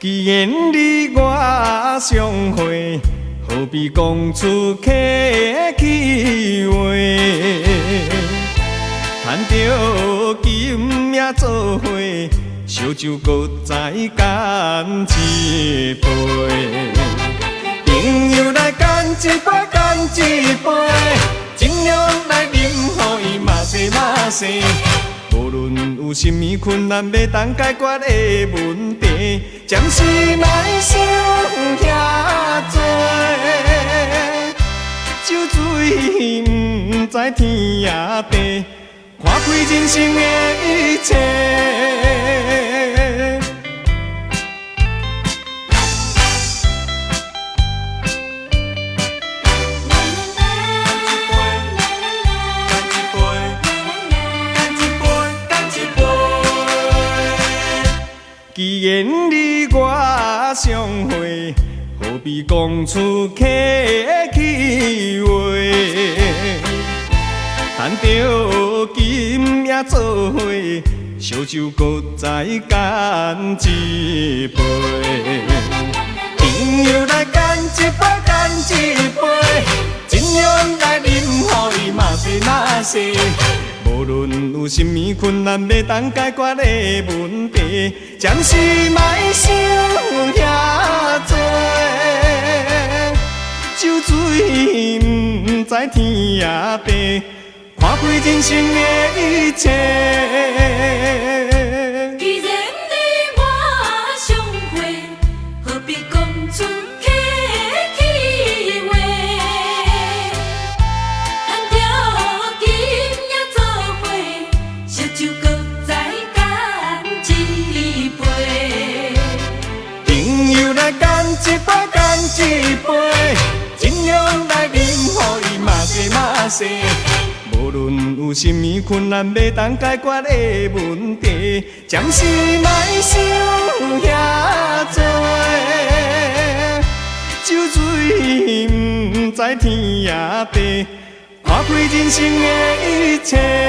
既然你我相会，何必讲出客气话？赚着金命做伙，烧酒搁再干一杯。朋友来干一杯，干一杯，尽量来饮，予伊嘛西嘛西。无论有甚物困难要当解决的问题，暂时莫想遐多。酒醉不知天也地，看开人生的一切。既然你我相会，何必讲出客气话？赚着金命做伙，烧酒搁再干一杯。朋友来干一杯，干一杯，尽量来饮，予伊嘛西嘛西。无论有甚物困难要当解决的问题，暂时莫想遐多。酒醉不知天也地，看开人生的一切。既然你我相会，何必讲出客气话？赚着金也做伙，烧酒搁再干一杯。朋友来干一杯，干一杯，尽量来饮，予伊嘛西嘛西。无论有甚物困难要当解决的问题，暂时莫想遐多。酒醉不知天也地，看开人生的一切。